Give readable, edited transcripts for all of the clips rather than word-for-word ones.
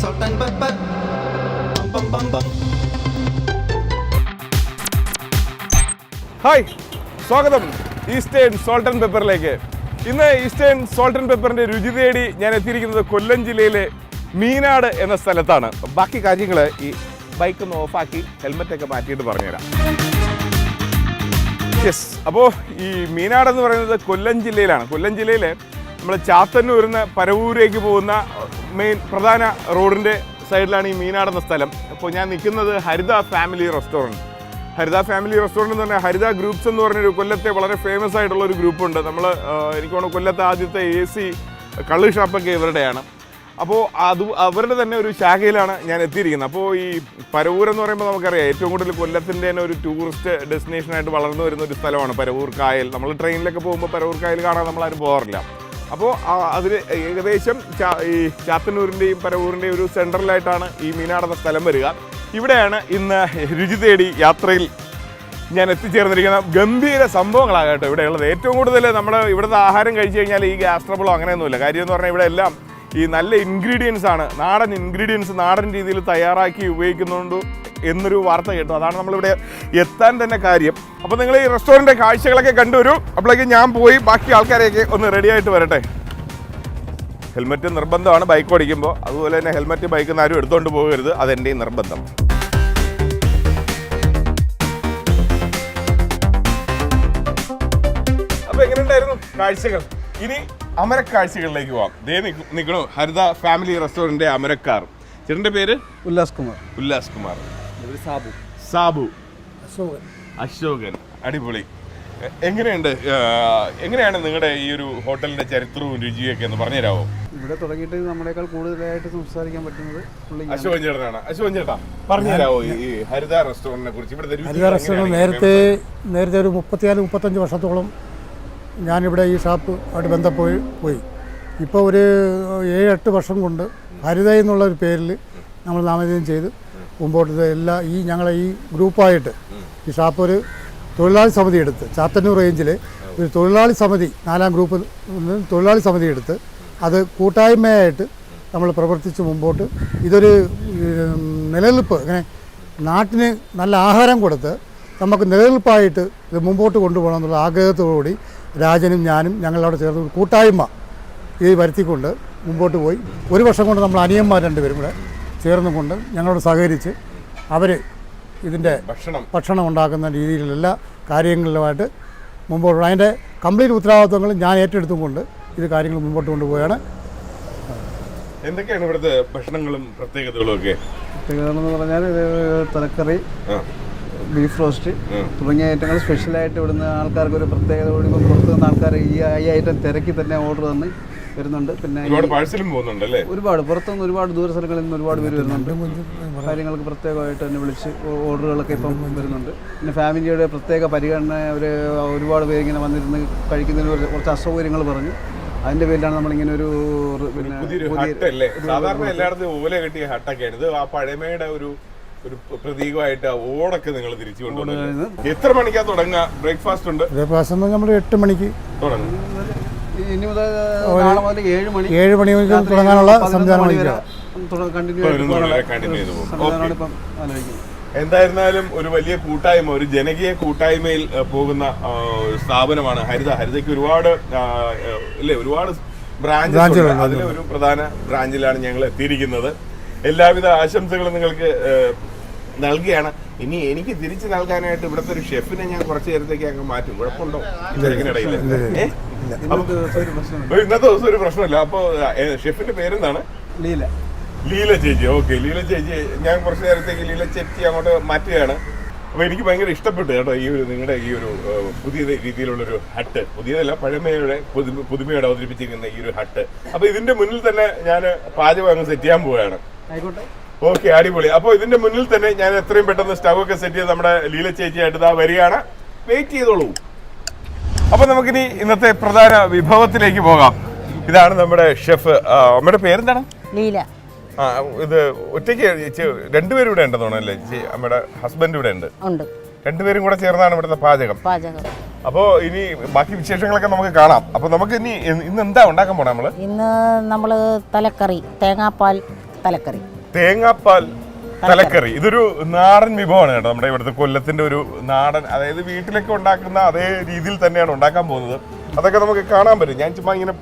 salt and pepper. Bum bum bum bum. Hi, സ്വാഗതം eastern salt and പെപ്പറിലേക്ക്. ഇന്ന് eastern salt and പെപ്പറിൻ്റെ രുചി തേടി ഞാൻ എത്തിയിരിക്കുന്നത് കൊല്ലം ജില്ലയിലെ മീനാട് എന്ന സ്ഥലത്താണ്. ബാക്കി കാര്യങ്ങൾ ഈ ബൈക്ക് ഒന്ന് ഓഫാക്കി ഹെൽമെറ്റൊക്കെ മാറ്റിയിട്ട് പറഞ്ഞുതരാം. യെസ്, അപ്പോൾ ഈ മീനാട് എന്ന് പറയുന്നത് കൊല്ലം ജില്ലയിലാണ്. കൊല്ലം ജില്ലയിലെ നമ്മൾ ചാത്തന്നൂരിൽ നിന്ന് പരവൂരേക്ക് പോകുന്ന മെയിൻ പ്രധാന റോഡിൻ്റെ സൈഡിലാണ് ഈ മീനാട് എന്ന സ്ഥലം. അപ്പോൾ ഞാൻ നിൽക്കുന്നത് ഹരിത ഫാമിലി റെസ്റ്റോറൻറ്റ്. ഹരിത ഫാമിലി റെസ്റ്റോറൻറ്റ് എന്ന് പറഞ്ഞാൽ ഹരിത ഗ്രൂപ്പ്സ് എന്ന് പറഞ്ഞൊരു കൊല്ലത്തെ വളരെ ഫേമസ് ആയിട്ടുള്ള ഒരു ഗ്രൂപ്പുണ്ട്. നമ്മൾ എനിക്ക് തോന്നുന്നു കൊല്ലത്തെ ആദ്യത്തെ AC കള്ള് ഷാപ്പൊക്കെ ഇവരുടെയാണ്. അപ്പോൾ അവരുടെ തന്നെ ഒരു ശാഖയിലാണ് ഞാൻ എത്തിയിരിക്കുന്നത്. അപ്പോൾ ഈ പരവൂർ എന്ന് പറയുമ്പോൾ നമുക്കറിയാം ഏറ്റവും കൂടുതൽ കൊല്ലത്തിൻ്റെ തന്നെ ഒരു ടൂറിസ്റ്റ് ഡെസ്റ്റിനേഷനായിട്ട് വളർന്നു വരുന്ന ഒരു സ്ഥലമാണ് പരവൂർ കായൽ. നമ്മൾ ട്രെയിനിലൊക്കെ പോകുമ്പോൾ പരവൂർ കായൽ കാണാൻ നമ്മളാരും പോകാറില്ല. അപ്പോൾ അതിൽ ഏകദേശം ഈ ചാത്തന്നൂരിൻ്റെയും പരവൂരിൻ്റെയും ഒരു സെൻട്രലായിട്ടാണ് ഈ മീനാട് എന്ന സ്ഥലം വരിക. ഇവിടെയാണ് ഇന്ന് രുചി തേടി യാത്രയിൽ ഞാൻ എത്തിച്ചേർന്നിരിക്കുന്ന ഗംഭീര സംഭവങ്ങളാകട്ടെ ഇവിടെയുള്ളത്. ഏറ്റവും കൂടുതൽ നമ്മുടെ ഇവിടുത്തെ ആഹാരം കഴിച്ചു കഴിഞ്ഞാൽ ഈ ഗ്യാസ് ട്രബിളോ അങ്ങനെയൊന്നുമില്ല. കാര്യം എന്ന് പറഞ്ഞാൽ ഇവിടെ എല്ലാം ഈ നല്ല ഇൻഗ്രീഡിയൻസ് ആണ്, നാടൻ ഇൻഗ്രീഡിയൻസ് നാടൻ രീതിയിൽ തയ്യാറാക്കി ഉപയോഗിക്കുന്നുണ്ട് എന്നൊരു വാർത്ത കേട്ടു. അതാണ് നമ്മളിവിടെ എത്താൻ തന്നെ കാര്യം. അപ്പോൾ നിങ്ങൾ ഈ റെസ്റ്റോറൻറ്റ് കാഴ്ചകളൊക്കെ കണ്ടുവരൂ. അപ്പോഴേക്കും ഞാൻ പോയി ബാക്കി ആൾക്കാരെയൊക്കെ ഒന്ന് റെഡി ആയിട്ട് വരട്ടെ. ഹെൽമെറ്റ് നിർബന്ധമാണ് ബൈക്ക് ഓടിക്കുമ്പോൾ. അതുപോലെ തന്നെ ഹെൽമെറ്റ് ബൈക്കിൽ നിന്ന് ആരും എടുത്തുകൊണ്ട് പോകരുത്, അതെൻ്റെയും നിർബന്ധം. അപ്പോൾ എങ്ങനെയുണ്ടായിരുന്നു കാഴ്ചകൾ? ഇനി അമരക്കാഴ്ചകളിലേക്ക് പോവാം. ദേ നിൽക്കണു ഹരിത ഫാമിലി റെസ്റ്റോറൻറ്റിൻ്റെ അമരക്കാർ. ചേട്ടൻ്റെ പേര്? ഉല്ലാസ് കുമാർ. സാബു. അശോകൻ. അടിപൊളി. എങ്ങനെയാണ് നിങ്ങളുടെ ഈ ഒരു ഹോട്ടലിന്റെ ചരിത്രവും രുചിയൊക്കെ ഒന്ന് പറഞ്ഞുതരാമോ? ഇവിടെ തുടങ്ങിയിട്ട് നമ്മളെക്കാൾ കൂടുതലായിട്ട് സംസാരിക്കാൻ പറ്റുന്നത് അശോകൻ ചേട്ടനാണ്. അശോകൻ ചേട്ടാ, പറഞ്ഞുതരാമോ ഈ ഹരിത റെസ്റ്റോറന്റിനെ കുറിച്ച്? ഇവിടുത്തെ ഹരിത റെസ്റ്റോറൻറ്റ് നേരത്തെ ഒരു 34-35 വർഷത്തോളം ഞാനിവിടെ ഈ ഷാപ്പ് ആയിട്ട് ബന്ധപ്പോയി. ഇപ്പോൾ ഒരു 7-8 വർഷം കൊണ്ട് ഹരിത എന്നുള്ള ഒരു പേരിൽ നമ്മൾ നാമധേയം ചെയ്ത് മുമ്പോട്ട് ഞങ്ങളെ ഈ ഗ്രൂപ്പായിട്ട് ഈ ഷാപ്പ് ഒരു തൊഴിലാളി സമിതി എടുത്ത് ചാത്തന്നൂർ റേഞ്ചിൽ ഒരു തൊഴിലാളി സമിതി 4ാം ഗ്രൂപ്പ് തൊഴിലാളി സമിതി എടുത്ത് അത് കൂട്ടായ്മയായിട്ട് നമ്മൾ പ്രവർത്തിച്ച് മുമ്പോട്ട് ഇതൊരു നിലനിൽപ്പ് ഇങ്ങനെ നാട്ടിന് നല്ല ആഹാരം കൊടുത്ത് നമുക്ക് നിലനിൽപ്പായിട്ട് ഇത് മുമ്പോട്ട് കൊണ്ടുപോകണം എന്നുള്ള ആഗ്രഹത്തോടുകൂടി രാജനും ഞാനും ഞങ്ങളവിടെ ചേർന്ന് കൂട്ടായ്മ ഇത് വരുത്തിക്കൊണ്ട് മുമ്പോട്ട് പോയി. ഒരു വർഷം കൊണ്ട് നമ്മൾ അനിയന്മാർ 2 പേരും കൂടെ ചേർന്നുകൊണ്ട് ഞങ്ങളോട് സഹകരിച്ച് അവർ ഇതിൻ്റെ ഭക്ഷണം ഉണ്ടാക്കുന്ന രീതിയിലുള്ള എല്ലാ കാര്യങ്ങളിലുമായിട്ട് മുമ്പോട്ട് അതിൻ്റെ കംപ്ലീറ്റ് ഉത്തരവാദിത്വങ്ങൾ ഞാൻ ഏറ്റെടുത്തുകൊണ്ട് ഇത് കാര്യങ്ങൾ മുമ്പോട്ട് കൊണ്ടുപോവുകയാണ്. എന്തൊക്കെയാണ് ഇവിടുത്തെ ഭക്ഷണങ്ങളും പ്രത്യേകതകളും ഒക്കെ? പ്രത്യേകതകളെന്ന് പറഞ്ഞാൽ തലക്കറി, ബീഫ് റോസ്റ്റ് തുടങ്ങിയ ഐറ്റങ്ങൾ സ്പെഷ്യലായിട്ട് ഇവിടുന്ന് ആൾക്കാർക്ക് ഒരു പ്രത്യേകത കൂടി. ഇപ്പം പുറത്തു നിന്ന് ആൾക്കാർ ഈ ഐറ്റം തിരക്കി തന്നെ ഓർഡർ തന്ന് വരുന്നുണ്ട്. പിന്നെ ഒരുപാട് പുറത്തുനിന്ന് ഒരുപാട് ദൂര സ്ഥലങ്ങളിൽ നിന്ന് ഒരുപാട് പേര് വരുന്നുണ്ട്. കാര്യങ്ങൾക്ക് പ്രത്യേകമായിട്ട് തന്നെ വിളിച്ച് ഓർഡറുകളൊക്കെ ഇപ്പം വരുന്നുണ്ട്. പിന്നെ ഫാമിലിയുടെ പ്രത്യേക പരിഗണന ഒരുപാട് പേര് ഇങ്ങനെ വന്നിരുന്ന് കഴിക്കുന്നതിന് കുറച്ച് അസൗകര്യങ്ങൾ പറഞ്ഞു. അതിന്റെ പേരിലാണ് നമ്മളിങ്ങനെ ഒരു സാധാരണ എല്ലായിടത്തും ഓല കെട്ടിയ ഹട്ടൊക്കെയാണ്. ഇത് ആ പഴമയുടെ ഒരു പ്രതീകമായിട്ട് ഓടൊക്കെ നിങ്ങൾ തിരിച്ചു കൊണ്ടുവന്നത്. എത്ര മണിക്കാ തുടങ്ങുക? ബ്രേക്ക്ഫാസ്റ്റ് ഉണ്ട്. ബ്രേക്ക്ഫാസ്റ്റ് നമ്മൾ 8 മണിക്ക് തുടങ്ങും. ഇനി മുതൽ നാളെ മുതൽ 7 മണി തുടങ്ങാനുള്ള സംവിധാനം. എന്തായിരുന്നാലും ഒരു വലിയ കൂട്ടായ്മ, ഒരു ജനകീയ കൂട്ടായ്മയിൽ പോകുന്ന സ്ഥാപനമാണ് ഹരിത. ഹരിതയ്ക്ക് ഒരുപാട് ബ്രാഞ്ചുകൾ. അതിലെ ഒരു പ്രധാന ബ്രാഞ്ചിലാണ് ഞങ്ങൾ എത്തിയിരിക്കുന്നത്. എല്ലാവിധ ആശംസകളും നിങ്ങൾക്ക് നൽകുകയാണ്. ഇനി എനിക്ക് തിരിച്ചു നൽകാനായിട്ട് ഇവിടുത്തെ ഒരു ഷെഫിനെ ഞാൻ കുറച്ചു നേരത്തേക്ക് അങ്ങ് മാറ്റും. കുഴപ്പമുണ്ടോ ഇതിനിടയിൽ? ഇന്നത്തെ ദിവസം ഒരു പ്രശ്നമില്ല. അപ്പോൾ ഷെഫിന്റെ പേരെന്താണ്? ലീല ചേച്ചി. ഓക്കെ, ലീല ചേച്ചി, ഞാൻ കുറച്ചു നേരത്തേക്ക് ലീല ചേച്ചി അങ്ങോട്ട് മാറ്റുകയാണ്. അപ്പോൾ എനിക്ക് ഭയങ്കര ഇഷ്ടപ്പെട്ടു കേട്ടോ ഈ ഒരു നിങ്ങളുടെ ഈ ഒരു പുതിയ രീതിയിലുള്ളൊരു ഹട്ട്. പുതിയതല്ല, പഴമയുടെ പുതുമയോടെ അവതരിപ്പിച്ചിരിക്കുന്ന ഈ ഒരു ഹട്ട്. അപ്പോൾ ഇതിന്റെ മുന്നിൽ തന്നെ ഞാൻ പാചകം അങ്ങ് സെറ്റ് ചെയ്യാൻ പോവുകയാണ്. ആയിക്കോട്ടെ, ഓക്കെ, അടിപൊളി. അപ്പോൾ ഇതിന്റെ മുന്നിൽ തന്നെ ഞാൻ എത്രയും പെട്ടെന്ന് സ്റ്റവ് ഒക്കെ സെറ്റ് ചെയ്ത് നമ്മുടെ ലീല ചേച്ചിയായിട്ട് ഇതാ വരികയാണ്. വെയിറ്റ് ചെയ്തോളൂ. അപ്പോൾ നമുക്കിനി ഇന്നത്തെ പ്രധാന വിഭവത്തിലേക്ക് പോകാം. ഇതാണ് നമ്മുടെ ഷെഫ്. അമ്മയുടെ പേരെന്താണ്? ലീല. ഇത് ഒറ്റയ്ക്ക് 2 പേരും ഇവിടെ ഉണ്ടെന്ന് തോന്നുന്നല്ലേ? നമ്മുടെ ഹസ്ബൻഡ് ഇവിടെ ഉണ്ട്. രണ്ടുപേരും കൂടെ ചേർന്നാണ് ഇവിടുത്തെ പാചകം. അപ്പോൾ ഇനി ബാക്കി വിശേഷങ്ങളൊക്കെ നമുക്ക് കാണാം. അപ്പോൾ നമുക്ക് ഇന്ന് എന്താ ഉണ്ടാക്കാൻ പോണേ? ഇന്ന് നമ്മള് തലക്കറി, തേങ്ങാപ്പാൽ തലക്കറി. തേങ്ങാപ്പാൽ തലക്കറി ഇതൊരു നാടൻ വിഭവമാണ് കേട്ടോ. നമ്മുടെ ഇവിടുത്തെ കൊല്ലത്തിന്റെ ഒരു നാടൻ, അതായത് വീട്ടിലൊക്കെ ഉണ്ടാക്കുന്ന അതേ രീതിയിൽ തന്നെയാണ് ഉണ്ടാക്കാൻ പോകുന്നത്. അതൊക്കെ നമുക്ക് കാണാൻ പറ്റും. ഞാൻ ചുമ്മാ ഇങ്ങനെ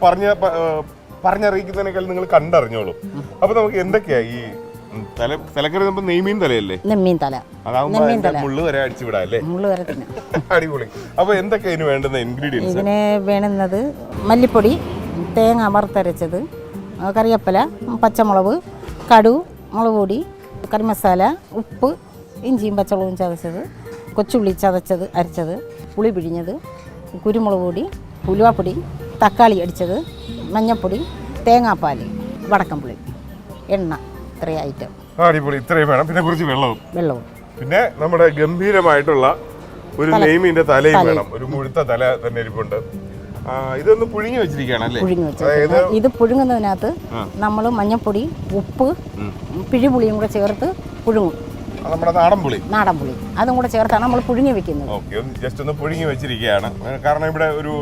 പറഞ്ഞറിയിക്കുന്നതിനേക്കാൾ നിങ്ങൾ കണ്ടറിഞ്ഞോളൂ. അപ്പൊ നമുക്ക് എന്തൊക്കെയാ ഈ തലക്കറി? നമ്മൾ നെയ്മീൻ തലയല്ലേ? നെമ്മീൻ തല. അതാവുമ്പോ മുള്ളു വരെ അടിച്ചു വിടാം അല്ലേ? മുള്ളു വരെ തന്നെ. അടിപൊളി. അപ്പൊ എന്തൊക്കെയാ ഇതിന് വേണ്ടുന്ന ഇൻഗ്രീഡിയൻസ്? ഇതിന് വേണ്ടുന്നത് മല്ലിപ്പൊടി, തേങ്ങ വറുത്തരച്ചത്, കറിവേപ്പില, പച്ചമുളക്, കടുക്, മുളക് പൊടി, കറി മസാല, ഉപ്പ്, ഇഞ്ചിയും പച്ചമുളകും ചതച്ചത്, കൊച്ചുള്ളി ചതച്ചത് അരച്ചത്, പുളി പിഴിഞ്ഞത്, കുരുമുളക് പൊടി, ഉലുവാപ്പൊടി, തക്കാളി അടിച്ചത്, മഞ്ഞൾപ്പൊടി, തേങ്ങാപ്പാൽ, വടക്കംപുളി, എണ്ണ, ഇത്രയും ഐറ്റം. അടിപൊളി. ഇത്രയും വേണം. പിന്നെ കുറച്ച് വെള്ളവും. പിന്നെ നമ്മുടെ ഗംഭീരമായിട്ടുള്ള ഒരു നെയ്മീന്റെ തലയും വേണം. ഒരു മുഴുത്ത തല തന്നെ ഇരിപ്പുണ്ട്. ഇതൊന്ന് പുഴുങ്ങി വെച്ചിരിക്കുകയാണല്ലേ? ഇത് പുഴുങ്ങുന്നതിനകത്ത് നമ്മൾ മഞ്ഞൾപ്പൊടി, ഉപ്പ്, പിഴിപുളിയും കൂടെ ചേർത്ത് പുഴുങ്ങും. നമ്മുടെ നാടൻ പുളി അതും കൂടെ ചേർത്താണ് നമ്മൾ പുഴുങ്ങി വെക്കുന്നത്. ഓക്കെ, ജസ്റ്റ് ഒന്ന് പുഴുങ്ങി വെച്ചിരിക്കുകയാണ്. കാരണം ഇവിടെ ഒരു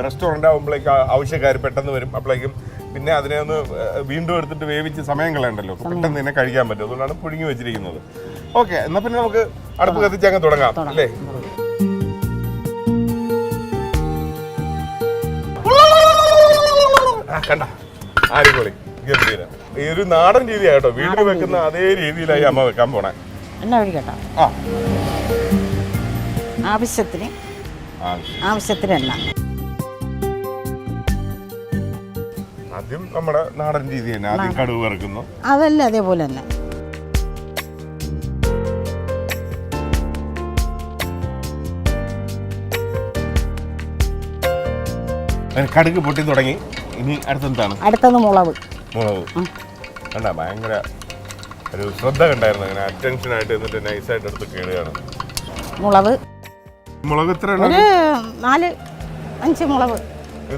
റെസ്റ്റോറൻ്റ് ആകുമ്പോഴേക്കും ആവശ്യക്കാർ പെട്ടെന്ന് വരും. അപ്പോഴേക്കും പിന്നെ അതിനെ ഒന്ന് വീണ്ടും എടുത്തിട്ട് വേവിച്ച് സമയം കളയണ്ടല്ലോ, പെട്ടെന്ന് തന്നെ കഴിക്കാൻ പറ്റും. അതുകൊണ്ടാണ് പുഴുങ്ങി വെച്ചിരിക്കുന്നത്. ഓക്കെ, എന്നാൽ പിന്നെ നമുക്ക് അടുപ്പ് കത്തിച്ച് അങ്ങ് തുടങ്ങാം അല്ലേ? കണ്ട, അടിപൊളി, ഗംഭീര. ഈ ഒരു നാടൻ രീതിയാണ് കേട്ടോ. വീട്ടിൽ വെക്കുന്ന അതേ രീതിയിലായി അമ്മ വെക്കാൻ പോണേ. എണ്ണ ഒഴിക്കട്ടോ. ആവശ്യത്തിന് എണ്ണ. ആദ്യം നമ്മുടെ നാടൻ രീതി തന്നെ. ആദ്യം കടുക് വറുക്കുന്നു. അതല്ല, അതേപോലെ തന്നെ. കടുക് പൊട്ടി തുടങ്ങി. ഇനി അടുത്തെന്താണ്? അടുത്തത് മുളക്. കണ്ട, ഭയങ്കര ഒരു ശ്രദ്ധ കണ്ടായിരുന്നു. അങ്ങനെ അറ്റൻഷൻ ആയിട്ട് എന്നിട്ട് നൈസായിട്ട് എടുത്ത് കേടുകയാണ്. മുളക് എത്ര? 4-5 മുളക്.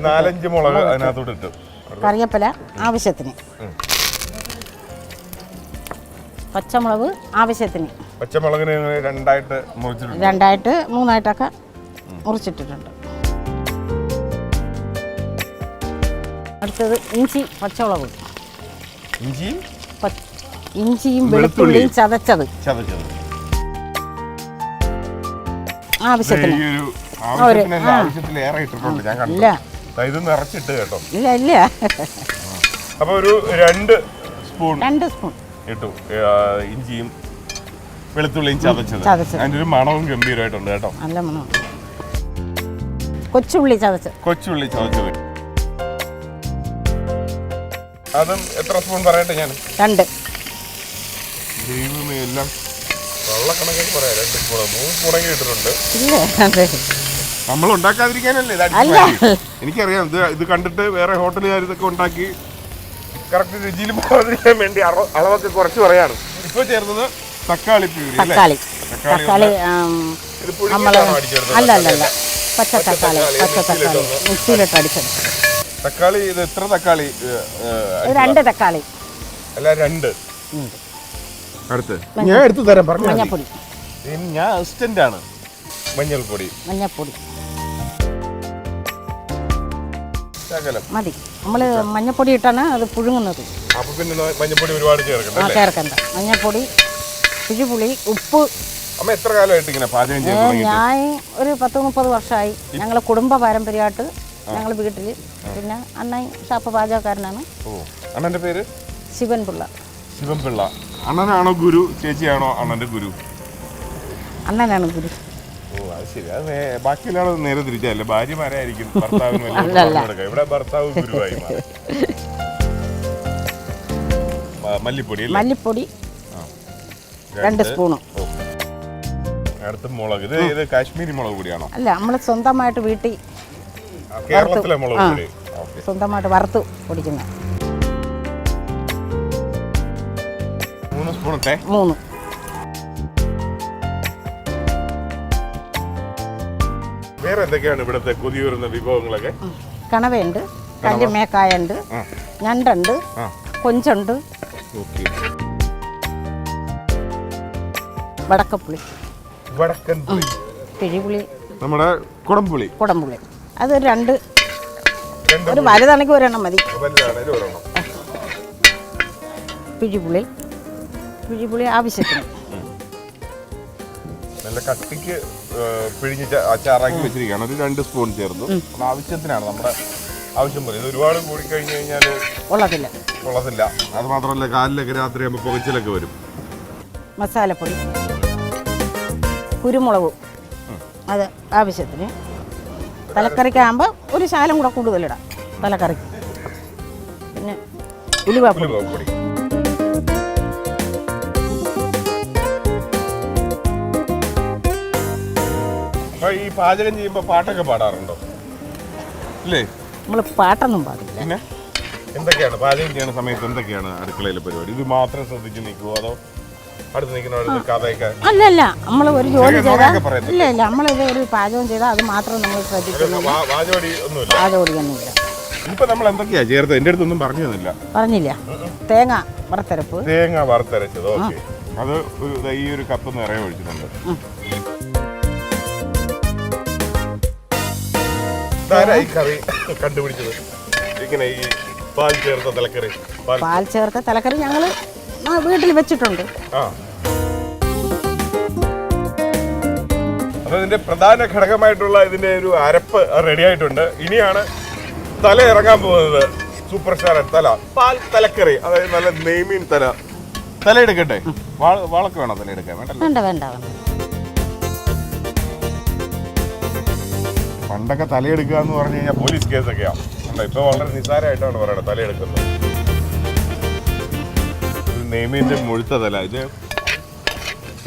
4-5 മുളക് അതിനകത്തോട്ട് ഇട്ടു. കറിവേപ്പില ആവശ്യത്തിന്. പച്ചമുളക് ആവശ്യത്തിന്. പച്ചമുളകിന് 2 മുറിച്ചിട്ടുണ്ട്. 2-3 മുറിച്ചിട്ടിട്ടുണ്ട്. അടുത്തത് ഇഞ്ചി, പച്ചമുളക്. ഇഞ്ചിയും വെളുത്തുള്ളിയും ചതച്ചത് ആവശ്യത്തിന്. ഇത് നിറച്ചിട്ട് കേട്ടോ. ഇല്ല. അപ്പൊ ഒരു 2 സ്പൂൺ ഇട്ടു ഇഞ്ചിയും വെളുത്തുള്ളിയും ചതച്ചത്. അതിന്റെ ഒരു മണവും ഗംഭീരമായിട്ടുണ്ട് കേട്ടോ. നല്ല മണം. കൊച്ചുള്ളി ചതച്ചത് അതും എത്ര സ്പൂൺ പറയട്ടെ? ഞാൻ 2. ദൈവമേ, എല്ലാം വെള്ളക്കണക്കൊക്കെ പറയാം. 2 സ്പൂൺ 3 സ്പൂണൊക്കെ ഇട്ടിട്ടുണ്ട്. നമ്മൾ ഉണ്ടാക്കാതിരിക്കാനല്ലേ? എനിക്കറിയാം. ഇത് കണ്ടിട്ട് വേറെ ഹോട്ടലുകാർ ഇതൊക്കെ ഉണ്ടാക്കി കറക്റ്റ് രുചിയിൽ പോകാതിരിക്കാൻ വേണ്ടി അളവൊക്കെ കുറച്ച് പറയാണ്. ഇപ്പൊ ചേർന്നത് തക്കാളി പ്യൂരി. തക്കാളി ഇത് എത്ര തക്കാളി? 2 തക്കാളി. അല്ല, 2. അടുത്ത് ഞാൻ എടുത്തു തരാം. പറഞ്ഞു. മഞ്ഞൾപ്പൊടി. ഞാൻ അസിസ്റ്റന്റ് ആണ്. മഞ്ഞൾപ്പൊടി മതി. നമ്മള് മഞ്ഞൾപ്പൊടി ഇട്ടാണ് അത് പുഴുങ്ങുന്നത്. അപ്പൊ പിന്നെ മഞ്ഞൾപ്പൊടി ഒരുപാട് ചേർക്കണ്ട. മഞ്ഞൾപ്പൊടി, പിഴിപുളി, ഉപ്പ്. അമ്മ എത്ര കാലമായിട്ട് ഇങ്ങനെ പാചകം ചെയ്യുന്നത്? ഞാൻ ഒരു 10-30 വർഷമായി. ഞങ്ങൾ കുടുംബ പാരമ്പര്യമായിട്ട് ഞങ്ങൾ വീട്ടിൽ. പിന്നെ അണ്ണൻ ഷാപ്പ് പാചകക്കാരനാണ്. അണ്ണന്റെ പേര്? ശിവൻപിള്ള. അണ്ണനാണോ ഗുരു? ചേച്ചിയാണോ അണ്ണന്റെ ഗുരു? അണ്ണനാണ് ഗുരു. അത് ശരി. അത് ബാക്കിയുള്ള നേരെ തിരിച്ചല്ലേ? ഭാര്യമാരായിരിക്കും ഭർത്താവിന് ഇവിടെ ഭർത്താവ് ഗുരുവായി. മല്ലിപ്പൊടി 2 സ്പൂണ്. അടുത്ത മുളക്. ഇത് കാശ്മീരി മുളക് പൊടിയാണോ? അല്ല, നമ്മൾ സ്വന്തമായിട്ട് വീട്ടിൽ കേരളത്തിലെ മുളക് പൊടി സ്വന്തമായിട്ട് വറുത്ത് പൊടിക്കുന്ന. 3 സ്പൂൺ ഇട്ടേ. 3. വേറെ എന്തൊക്കെയാണ് ഇവിടുത്തെ കൊതിയൂറുന്ന വിഭവങ്ങളൊക്കെ? കണവയുണ്ട്, കല്ലുമേക്കായുണ്ട്, ഞണ്ടുണ്ട്, കൊഞ്ചുണ്ട്, വടക്കപ്പുളി, പിഴിപുളി, നമ്മുടെ കുടംപുളി. അത് 2. ഒരു വലുതാണെങ്കിൽ 1 മതി. പിഴിപുളി ആവശ്യത്തിന്. നല്ല കട്ടിക്ക് പിഴിഞ്ഞ് അച്ചാറാക്കി വെച്ചിരിക്കുകയാണ്. ഒരു 2 സ്പൂൺ ചേർന്നു. ആവശ്യത്തിനാണ് നമ്മുടെ ആവശ്യം പോലെ. ഇത് ഒരുപാട് കൂടി കഴിഞ്ഞ് കഴിഞ്ഞാൽ കൊള്ളത്തില്ല. അത് മാത്രമല്ല കാലിലൊക്കെ രാത്രി ആകുമ്പോൾ പുകച്ചിലൊക്കെ വരും. മസാലപ്പൊടി, കുരുമുളക് അത് ആവശ്യത്തിന്. തലക്കറിക്കാകുമ്പോൾ ഒരു ശാലം കൂടെ കൂടുതലിടാം തലക്കറിക്ക്. പിന്നെ ഉലുവാപ്പൊടി. ഈ പാചകം ചെയ്യുമ്പോൾ പാട്ടൊക്കെ പാടാറുണ്ടോ? ഇല്ലേ? നമ്മൾ പാട്ടൊന്നും പാടില്ല. പിന്നെ എന്തൊക്കെയാണ് പാചകം ചെയ്യുന്ന സമയത്ത് എന്തൊക്കെയാണ് അടുക്കളയിലെ പരിപാടി? ഇത് മാത്രം ശ്രദ്ധിച്ച് നിൽക്കുമോ അതോ അടുത്ത് നിൽക്കുന്ന കഥയൊക്കെ? അല്ല, നമ്മൾ ഒരു ജോലി ചെയ്താൽ ഇല്ല നമ്മളിത് ഒരു പാചകം ചെയ്താൽ അത് മാത്രം നമ്മൾ ശ്രദ്ധിക്കുന്നു. പാചകമൊന്നുമില്ല. ഇപ്പൊ നമ്മൾ എന്തൊക്കെയാ ചേർത്ത്? എന്റെ അടുത്തൊന്നും പറഞ്ഞില്ല. തേങ്ങ വറുത്തരച്ചത്. ഓക്കെ, അത് ഈ ഒരു കപ്പ് നിറയെ ഒഴിച്ചിട്ടുണ്ട്. ഈ കറി കണ്ടുപിടിച്ചത് ഇങ്ങനെ ഈ പാൽ ചേർത്ത തലക്കറി ഞങ്ങൾ വീട്ടിൽ വെച്ചിട്ടുണ്ട്. അപ്പൊ ഇതിന്റെ പ്രധാന ഘടകമായിട്ടുള്ള ഇതിന്റെ ഒരു അരപ്പ് റെഡി ആയിട്ടുണ്ട്. ഇനിയാണ് തല ഇറങ്ങാൻ പോകുന്നത്. സൂപ്പർ സ്റ്റാർ പാൽ തലക്കറി, അതായത് നല്ല നെയ്മീൻ തല എടുക്കട്ടെ. വാളൊക്കെ വേണോ തല എടുക്കാൻ? വേണ്ട. പണ്ടൊക്കെ തലയെടുക്കുക എന്ന് പറഞ്ഞു കഴിഞ്ഞാൽ പോലീസ് കേസൊക്കെയാണ്. ഇപ്പൊ വളരെ നിസ്സാരമായിട്ടാണ് പറയുന്നത് തലയെടുക്കുന്നത്. നെയ്മീൻ്റെ മുഴുത്ത തല. ഇത്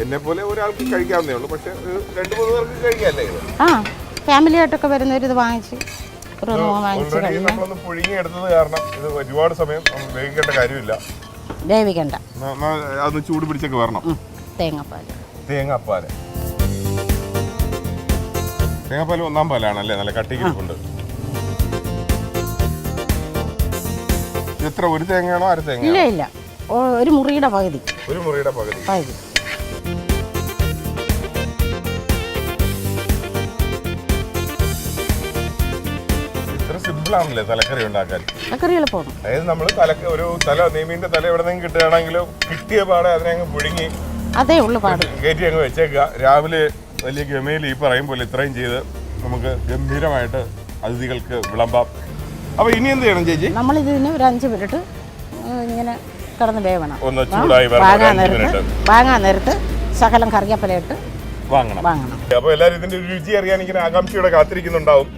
എന്നെ പോലെ ഒരാൾക്ക് കഴിക്കാവുന്നേ ഉള്ളൂ, പക്ഷെ 2-3 പേർക്ക് കഴിക്കാല്ലേ ഇത്? ഫാമിലി ആയിട്ടൊക്കെ വരുന്നവർ ഇത് വാങ്ങിച്ച് ഓൾറെഡി നമ്മളൊന്ന് പുഴുങ്ങി എടുത്തത് കാരണം ഇത് ഒരുപാട് സമയം വേവിക്കേണ്ട കാര്യമില്ല. വേവിക്കണ്ട, അതൊന്ന് ചൂട് പിടിച്ചൊക്കെ വരണം. തേങ്ങാപ്പാല് 1 പാലാണല്ലേ? നല്ല കട്ടിക്കിട്ടുണ്ട്. എത്ര? ഒരു തേങ്ങയാണോ അര തേങ്ങ? ഇല്ല, ഒരു മുറിയുടെ പകുതി. ഇത്ര സിമ്പിൾ ആണല്ലേ തലക്കറി ഉണ്ടാക്കാൻ? തലക്കറി എളുപ്പമാണ്. അതായത് നമ്മൾ ഒരു നെയ്മീന്റെ തല എവിടെ നിന്നും കിട്ടുകയാണെങ്കിലും കിട്ടിയ പാടെ അതിനെ അങ്ങ് പുഴുങ്ങി അതേ ഉള്ളു പാട് കയറ്റി അങ്ങ് വെച്ചേക്കുക. രാവിലെ വലിയ ഗമയിൽ ഈ പറയും പോലെ ഇത്രയും ചെയ്ത് നമുക്ക് ഗംഭീരമായിട്ട് അതിഥികൾക്ക് വിളമ്പാം. അപ്പൊ ഇനി എന്ത് ചെയ്യണം ചേച്ചി? നമ്മൾ ഇതിന് ഒരു 5 മിനിറ്റ് ഇങ്ങനെ കിടന്ന് വേവണം. ഒന്ന് ചൂടായി വാങ്ങാൻ നേരത്ത് ശകലം കറിവേപ്പിലയിട്ട് വാങ്ങണം. അപ്പൊ എല്ലാവരും ഇതിന്റെ രുചി അറിയാൻ ഇങ്ങനെ ആകാംക്ഷയോടെ കാത്തിരിക്കുന്നുണ്ടാവും.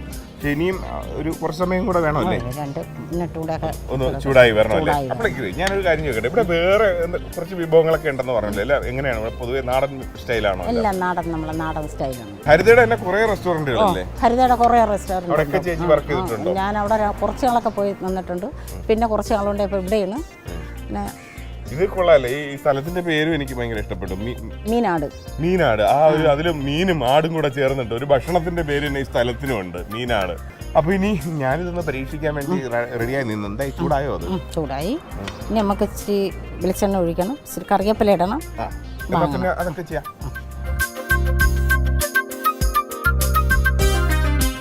ഇനിയും ഒരു കുറച്ച് സമയം കൂടെ വേണമല്ലേ? 2 മിനിറ്റ് കൂടെ ഒന്ന് ചൂടായി വരണമല്ലേ? അപ്പോഴേക്ക് ഞാനൊരു കാര്യം ചോദിക്കട്ടെ, ഇവിടെ വേറെ കുറച്ച് വിഭവങ്ങളൊക്കെ ഉണ്ടെന്ന് പറഞ്ഞല്ലോ, അല്ല എങ്ങനെയാണ്? പൊതുവെ നാടൻ സ്റ്റൈലാണോ? എല്ലാം നമ്മളെ നാടൻ സ്റ്റൈലാണ്. ഹരിതയുടെ തന്നെ കുറെ റെസ്റ്റോറന്റുകളല്ലേ? ഹരിതയുടെ കുറെ റെസ്റ്റോറന്റ്. അവിടെയൊക്കെ ചേച്ചി വർക്ക് ചെയ്തിട്ടുണ്ടോ? ഞാൻ അവിടെ കുറച്ച് നാളൊക്കെ പോയി നിന്നിട്ടുണ്ട്. പിന്നെ കുറച്ച് നാളുകൊണ്ട് ഇപ്പൊ ഇവിടെയാണ്. ഇത് കൊള്ളാല്ലേ? ഈ സ്ഥലത്തിന്റെ പേരും എനിക്ക് ഭയങ്കര ഇഷ്ടപ്പെട്ടു. മീനാട്. അതിലും മീനും ആടും കൂടെ ചേർന്നിട്ട് ഒരു ഭക്ഷണത്തിന്റെ പേര് തന്നെ ഈ സ്ഥലത്തിനും ഉണ്ട്, മീനാട്. അപ്പൊ ഇനി ഞാനിതൊന്ന് പരീക്ഷിക്കാൻ വേണ്ടി റെഡിയായി നിന്ന്. എന്തായി? ചൂടായോ? അത് ചൂടായി. ഇനി നമുക്ക് ഇച്ചിരി വെളിച്ചെണ്ണ ഒഴിക്കണം, ഇച്ചിരി കറിവേപ്പില ഇടണം. അതൊക്കെ ചെയ്യാം.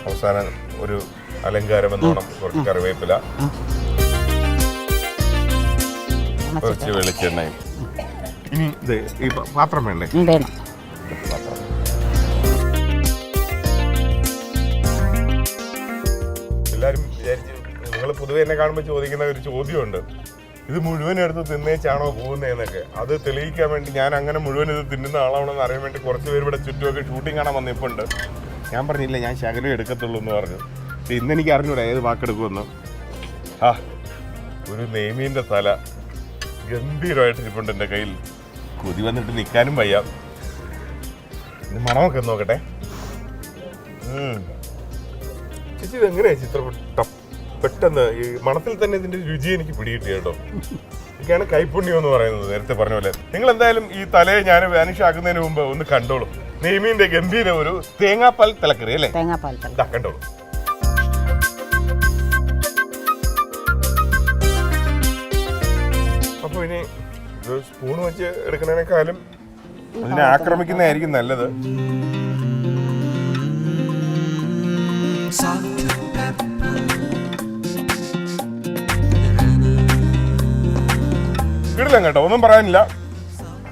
അവസാനം ഒരു അലങ്കാരം എന്നോണം കുറച്ച് കറിവേപ്പില, കുറച്ച് വെളിച്ചെണ്ണയും. ഇനി ഈ പാത്രം വേണ്ടേ? വേണം. എല്ലാവരും വിചാരിച്ച്, നിങ്ങൾ പൊതുവെ എന്നെ കാണുമ്പോൾ ചോദിക്കുന്ന ഒരു ചോദ്യമുണ്ട്, ഇത് മുഴുവൻ എടുത്ത് തിന്നേച്ചാണോ പോകുന്നതെന്നൊക്കെ. അത് തെളിയിക്കാൻ വേണ്ടി ഞാൻ അങ്ങനെ മുഴുവൻ ഇത് തിന്നുന്ന ആളാണെന്ന് അറിയാൻ വേണ്ടി കുറച്ച് പേര് ഇവിടെ ചുറ്റുമൊക്കെ ഷൂട്ടിംഗ് കാണാൻ വന്നിപ്പുണ്ട്. ഞാൻ പറഞ്ഞില്ല ഞാൻ ശകലം എടുക്കത്തുള്ളൂ എന്ന് പറഞ്ഞു. ഇന്നെനിക്ക് അറിഞ്ഞൂടാ ഏത് വാക്കെടുക്കുമെന്ന്. ഒരു നെയ്മീൻ്റെ തല ഗംഭീരമായിട്ട് ഇരിപ്പുണ്ട് എൻ്റെ കയ്യിൽ. കൊതി വന്നിട്ട് നിൽക്കാനും വയ്യ. ഇത് മണമൊക്കെ നോക്കട്ടെ. ചേച്ചി ഇതെങ്ങനെയാ ചിത്രം പെട്ടെന്ന് ഈ മണത്തിൽ തന്നെ ഇതിന്റെ രുചി എനിക്ക് പിടികിട്ടി കേട്ടോ. എനിക്കാണ് കൈപ്പുണ്യം എന്ന് പറയുന്നത്, നേരത്തെ പറഞ്ഞ പോലെ. നിങ്ങൾ എന്തായാലും ഈ തലയെ ഞാൻ വാനിഷ് ആക്കുന്നതിന് മുമ്പ് ഒന്ന് കണ്ടോളൂ. നെയ്മീന്റെ ഗംഭീര ഒരു തേങ്ങാപ്പാൽ തലക്കറി അല്ലേ? കണ്ടോളൂ. അപ്പൊ ഇനി സ്പൂൺ വെച്ച് എടുക്കുന്നതിനേക്കാളും അതിനെ ആക്രമിക്കുന്നതായിരിക്കും നല്ലത്. കിടിലം കേട്ടോ, ഒന്നും പറയാനില്ല.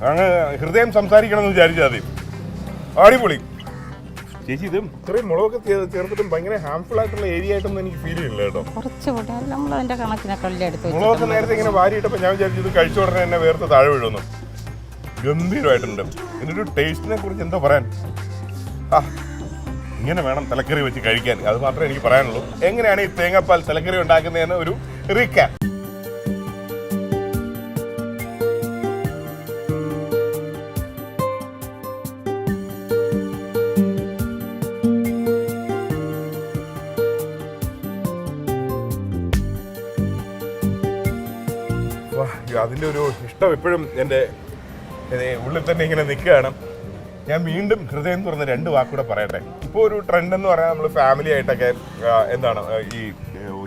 അങ്ങ് ഹൃദയം സംസാരിക്കണമെന്ന് വിചാരിച്ചാൽ മതി. അടിപൊളി. ചേച്ചി ഇത് ഇത്രയും മുളകൊക്കെ ചേർത്തിട്ടും ഭയങ്കര ഹാംഫുൾ ആയിട്ടുള്ള ഏരിയ ആയിട്ടൊന്നും എനിക്ക് ഫീൽ ചെയ്യില്ല കേട്ടോ. മുളകൊക്കെ നേരത്തെ ഇങ്ങനെ വാരിയിട്ടപ്പോൾ ഞാൻ വിചാരിച്ചു ഇത് കഴിച്ച ഉടനെ തന്നെ വേർത്ത് താഴെ വീഴുന്നു. ഗംഭീരമായിട്ടുണ്ട്. ഇതിൻ്റെ ടേസ്റ്റിനെ കുറിച്ച് എന്താ പറയാൻ, ഇങ്ങനെ വേണം തലക്കറി വെച്ച് കഴിക്കാൻ. അത് മാത്രമേ എനിക്ക് പറയാനുള്ളൂ. എങ്ങനെയാണ് ഈ തേങ്ങാപ്പാൽ തലക്കറി ഉണ്ടാക്കുന്നതെന്ന് ഒരു റീക്യാപ്പ്. അതിൻ്റെ ഒരു ഇഷ്ടം എപ്പോഴും എൻ്റെ ഉള്ളിൽ തന്നെ ഇങ്ങനെ നിൽക്കുകയാണ്. ഞാൻ വീണ്ടും ഹൃദയം തുറന്ന് 2 വാക്കുകൂടെ പറയട്ടെ. ഇപ്പോൾ ഒരു ട്രെൻഡ് എന്ന് പറയാൻ നമ്മൾ ഫാമിലി ആയിട്ടൊക്കെ എന്താണ് ഈ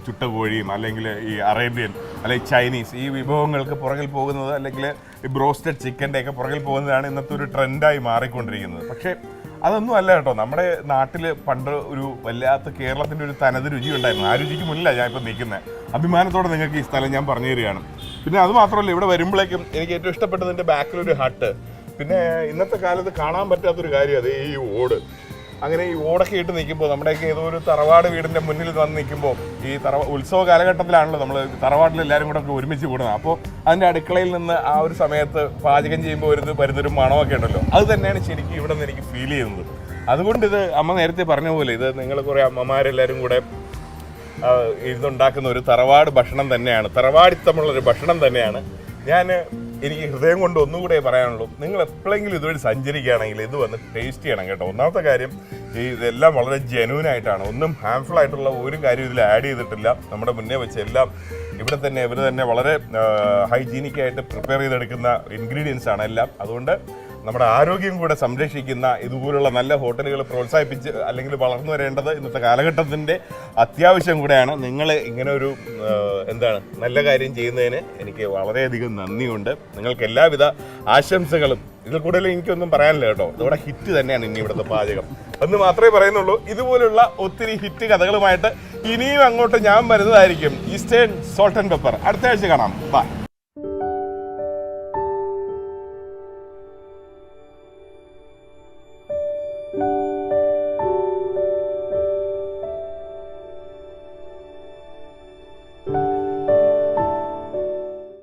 ചുട്ട കോഴിയും അല്ലെങ്കിൽ ഈ അറേബ്യൻ അല്ലെങ്കിൽ ചൈനീസ് ഈ വിഭവങ്ങൾക്ക് പുറകിൽ പോകുന്നത്, അല്ലെങ്കിൽ ഈ ബ്രോസ്റ്റഡ് ചിക്കൻ്റെ ഒക്കെ പുറകിൽ പോകുന്നതാണ് ഇന്നത്തെ ഒരു ട്രെൻഡായി മാറിക്കൊണ്ടിരിക്കുന്നത്. പക്ഷേ അതൊന്നും അല്ല കേട്ടോ. നമ്മുടെ നാട്ടിൽ പണ്ട് ഒരു വല്ലാത്ത കേരളത്തിൻ്റെ ഒരു തനത് രുചി ഉണ്ടായിരുന്നു. ആ രുചിക്ക് മുന്നിലാണ് ഞാൻ ഇപ്പോൾ നിൽക്കുന്നത്. അഭിമാനത്തോടെ നിങ്ങൾക്ക് ഈ സ്ഥലം ഞാൻ പറഞ്ഞു തരികയാണ്. പിന്നെ അത് മാത്രമല്ല, ഇവിടെ വരുമ്പോഴേക്കും എനിക്ക് ഏറ്റവും ഇഷ്ടപ്പെട്ടതിൻ്റെ ബാക്കിലൊരു ഹട്ട്. പിന്നെ ഇന്നത്തെ കാലത്ത് കാണാൻ പറ്റാത്തൊരു കാര്യം അത് ഈ ഓട്. അങ്ങനെ ഈ ഓടൊക്കെ ഇട്ട് നിൽക്കുമ്പോൾ നമ്മുടെയൊക്കെ ഏതോ ഒരു തറവാട് വീടിൻ്റെ മുന്നിൽ വന്ന് നിൽക്കുമ്പോൾ ഈ ഉത്സവ കാലഘട്ടത്തിലാണല്ലോ നമ്മൾ തറവാട്ടിൽ എല്ലാവരും കൂടെ ഒരുമിച്ച് കൂടുന്നത്. അപ്പോൾ അതിൻ്റെ അടുക്കളയിൽ നിന്ന് ആ ഒരു സമയത്ത് പാചകം ചെയ്യുമ്പോൾ വരുന്നൊരു മണമൊക്കെ ഉണ്ടല്ലോ, അത് തന്നെയാണ് ശരിക്കും ഇവിടെ നിന്ന് എനിക്ക് ഫീൽ ചെയ്യുന്നത്. അതുകൊണ്ട് ഇത് അമ്മ നേരത്തെ പറഞ്ഞ പോലെ ഇത് നിങ്ങൾ കുറേ അമ്മമാരെല്ലാവരും കൂടെ ഇതുണ്ടാക്കുന്ന ഒരു തറവാട് ഭക്ഷണം തന്നെയാണ്, തറവാടിത്തമുള്ളൊരു ഭക്ഷണം തന്നെയാണ്. എനിക്ക് ഹൃദയം കൊണ്ട് ഒന്നുകൂടെ പറയാനുള്ളൂ, നിങ്ങൾ എപ്പോഴെങ്കിലും ഇതുവഴി സഞ്ചരിക്കുകയാണെങ്കിൽ ഇത് വന്ന് ടേസ്റ്റ് ചെയ്യണം കേട്ടോ. ഒന്നാമത്തെ കാര്യം ഇതെല്ലാം വളരെ ജെന്യൂനായിട്ടാണ്. ഒന്നും ഹാംഫുൾ ആയിട്ടുള്ള ഒരു കാര്യം ഇതിൽ ആഡ് ചെയ്തിട്ടില്ല. നമ്മുടെ മുന്നേ വെച്ച് എല്ലാം ഇവർ തന്നെ വളരെ ഹൈജീനിക്കായിട്ട് പ്രിപ്പയർ ചെയ്തെടുക്കുന്ന ഇൻഗ്രീഡിയൻസ് ആണ് എല്ലാം. അതുകൊണ്ട് നമ്മുടെ ആരോഗ്യം കൂടെ സംരക്ഷിക്കുന്ന ഇതുപോലുള്ള നല്ല ഹോട്ടലുകൾ പ്രോത്സാഹിപ്പിച്ച് അല്ലെങ്കിൽ വളർന്നു വരേണ്ടത് ഇന്നത്തെ കാലഘട്ടത്തിൻ്റെ അത്യാവശ്യം കൂടെയാണ്. നിങ്ങൾ ഇങ്ങനെ ഒരു നല്ല കാര്യം ചെയ്യുന്നതിന് എനിക്ക് വളരെയധികം നന്ദിയുണ്ട്. നിങ്ങൾക്ക് എല്ലാവിധ ആശംസകളും. ഇതിൽ കൂടുതൽ എനിക്കൊന്നും പറയാനില്ല കേട്ടോ. ഇതോടെ ഹിറ്റ് തന്നെയാണ് ഇനി ഇവിടുത്തെ പാചകം എന്ന് മാത്രമേ പറയുന്നുള്ളൂ. ഇതുപോലുള്ള ഒത്തിരി ഹിറ്റ് കഥകളുമായിട്ട് ഇനിയും അങ്ങോട്ട് ഞാൻ വരുന്നതായിരിക്കും. ഈസ്റ്റേൺ സോൾട്ട് ആൻഡ് പെപ്പർ അടുത്ത ആഴ്ച കാണാം. ബൈ.